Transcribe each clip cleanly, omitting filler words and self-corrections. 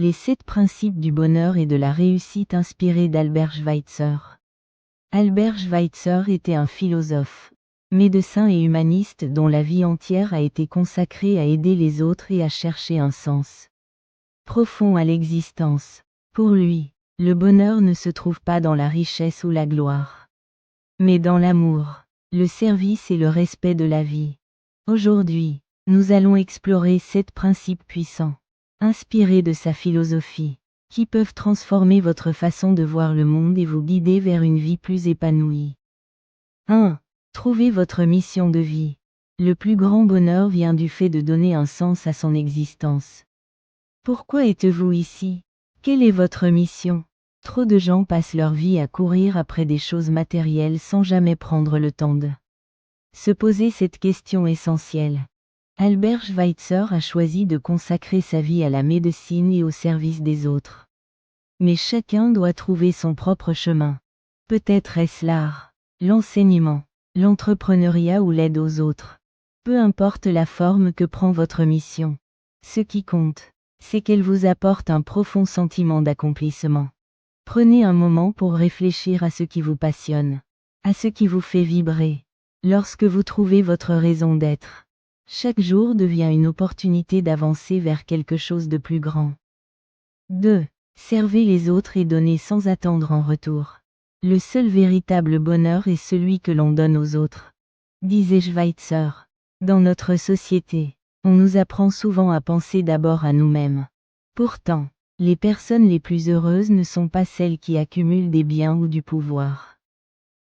Les 7 principes du bonheur et de la réussite inspirés d'Albert Schweitzer. Albert Schweitzer était un philosophe, médecin et humaniste dont la vie entière a été consacrée à aider les autres et à chercher un sens profond à l'existence. Pour lui, le bonheur ne se trouve pas dans la richesse ou la gloire, mais dans l'amour, le service et le respect de la vie. Aujourd'hui, nous allons explorer 7 principes puissants, inspirés de sa philosophie, qui peuvent transformer votre façon de voir le monde et vous guider vers une vie plus épanouie. 1. Trouvez votre mission de vie. Le plus grand bonheur vient du fait de donner un sens à son existence. Pourquoi êtes-vous ici? Quelle est votre mission? Trop de gens passent leur vie à courir après des choses matérielles sans jamais prendre le temps de se poser cette question essentielle. Albert Schweitzer a choisi de consacrer sa vie à la médecine et au service des autres. Mais chacun doit trouver son propre chemin. Peut-être est-ce l'art, l'enseignement, l'entrepreneuriat ou l'aide aux autres. Peu importe la forme que prend votre mission. Ce qui compte, c'est qu'elle vous apporte un profond sentiment d'accomplissement. Prenez un moment pour réfléchir à ce qui vous passionne, à ce qui vous fait vibrer. Lorsque vous trouvez votre raison d'être, chaque jour devient une opportunité d'avancer vers quelque chose de plus grand. 2. Servez les autres et donnez sans attendre en retour. Le seul véritable bonheur est celui que l'on donne aux autres, disait Schweitzer. Dans notre société, on nous apprend souvent à penser d'abord à nous-mêmes. Pourtant, les personnes les plus heureuses ne sont pas celles qui accumulent des biens ou du pouvoir,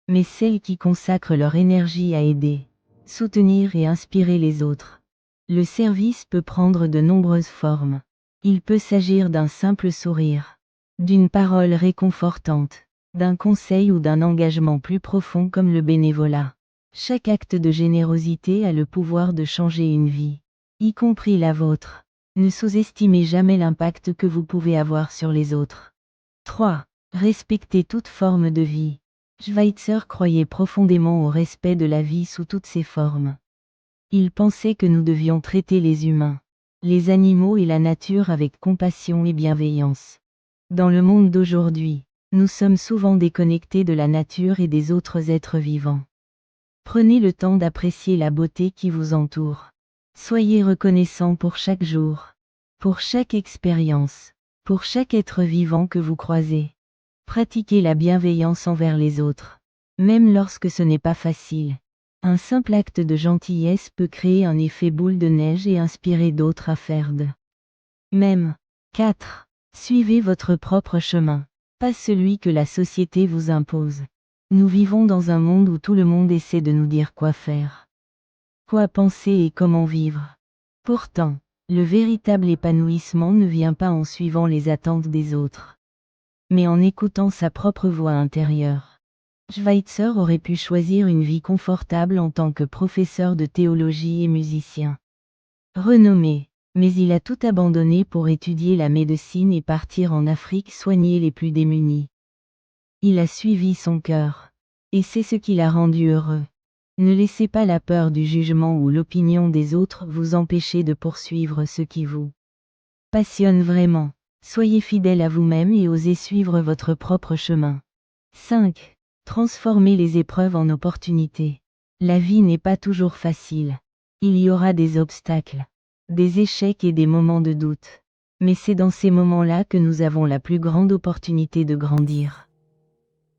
mais celles qui consacrent leur énergie à aider, soutenir et inspirer les autres. Le service peut prendre de nombreuses formes. Il peut s'agir d'un simple sourire, d'une parole réconfortante, d'un conseil ou d'un engagement plus profond comme le bénévolat. Chaque acte de générosité a le pouvoir de changer une vie, y compris la vôtre. Ne sous-estimez jamais l'impact que vous pouvez avoir sur les autres. 3. Respectez toute forme de vie. Schweitzer croyait profondément au respect de la vie sous toutes ses formes. Il pensait que nous devions traiter les humains, les animaux et la nature avec compassion et bienveillance. Dans le monde d'aujourd'hui, nous sommes souvent déconnectés de la nature et des autres êtres vivants. Prenez le temps d'apprécier la beauté qui vous entoure. Soyez reconnaissant pour chaque jour, pour chaque expérience, pour chaque être vivant que vous croisez. Pratiquez la bienveillance envers les autres, même lorsque ce n'est pas facile. Un simple acte de gentillesse peut créer un effet boule de neige et inspirer d'autres à faire de même. 4. Suivez votre propre chemin, pas celui que la société vous impose. Nous vivons dans un monde où tout le monde essaie de nous dire quoi faire, quoi penser et comment vivre. Pourtant, le véritable épanouissement ne vient pas en suivant les attentes des autres, mais en écoutant sa propre voix intérieure. Schweitzer aurait pu choisir une vie confortable en tant que professeur de théologie et musicien renommé, mais il a tout abandonné pour étudier la médecine et partir en Afrique soigner les plus démunis. Il a suivi son cœur, et c'est ce qui l'a rendu heureux. Ne laissez pas la peur du jugement ou l'opinion des autres vous empêcher de poursuivre ce qui vous passionne vraiment. Soyez fidèle à vous-même et osez suivre votre propre chemin. 5. Transformez les épreuves en opportunités. La vie n'est pas toujours facile. Il y aura des obstacles, des échecs et des moments de doute. Mais c'est dans ces moments-là que nous avons la plus grande opportunité de grandir.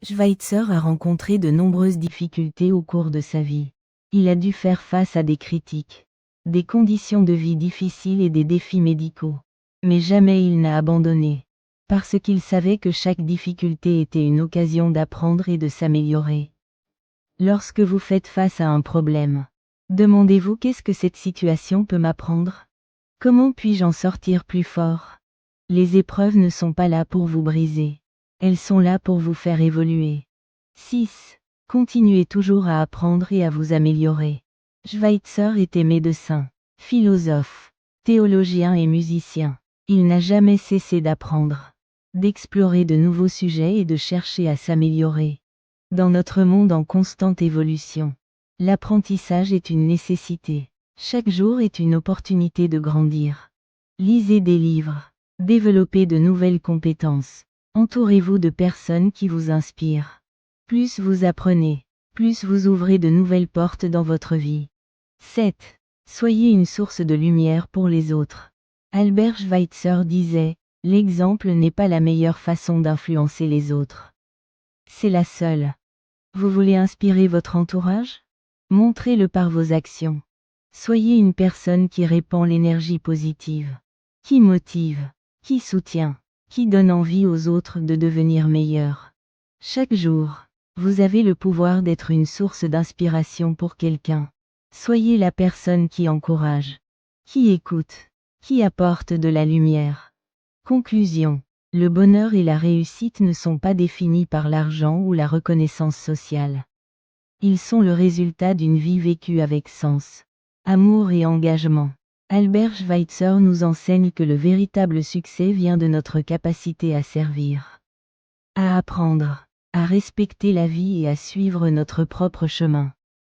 Schweitzer a rencontré de nombreuses difficultés au cours de sa vie. Il a dû faire face à des critiques, des conditions de vie difficiles et des défis médicaux. Mais jamais il n'a abandonné, parce qu'il savait que chaque difficulté était une occasion d'apprendre et de s'améliorer. Lorsque vous faites face à un problème, demandez-vous qu'est-ce que cette situation peut m'apprendre? Comment puis-je en sortir plus fort? Les épreuves ne sont pas là pour vous briser. Elles sont là pour vous faire évoluer. 6. Continuez toujours à apprendre et à vous améliorer. Schweitzer était médecin, philosophe, théologien et musicien. Il n'a jamais cessé d'apprendre, d'explorer de nouveaux sujets et de chercher à s'améliorer. Dans notre monde en constante évolution, l'apprentissage est une nécessité. Chaque jour est une opportunité de grandir. Lisez des livres, Développez de nouvelles compétences. Entourez-vous de personnes qui vous inspirent. Plus vous apprenez, plus vous ouvrez de nouvelles portes dans votre vie. 7. Soyez une source de lumière pour les autres. Albert Schweitzer disait, l'exemple n'est pas la meilleure façon d'influencer les autres. C'est la seule. Vous voulez inspirer votre entourage? Montrez-le par vos actions. Soyez une personne qui répand l'énergie positive, qui motive, qui soutient, qui donne envie aux autres de devenir meilleurs. Chaque jour, vous avez le pouvoir d'être une source d'inspiration pour quelqu'un. Soyez la personne qui encourage, qui écoute, qui apporte de la lumière. Conclusion. Le bonheur et la réussite ne sont pas définis par l'argent ou la reconnaissance sociale. Ils sont le résultat d'une vie vécue avec sens, amour et engagement. Albert Schweitzer nous enseigne que le véritable succès vient de notre capacité à servir, à apprendre, à respecter la vie et à suivre notre propre chemin.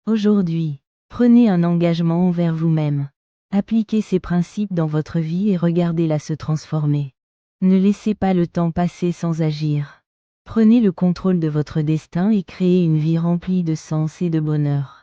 Aujourd'hui, prenez un engagement envers vous-même. Appliquez ces principes dans votre vie et regardez-la se transformer. Ne laissez pas le temps passer sans agir. Prenez le contrôle de votre destin et créez une vie remplie de sens et de bonheur.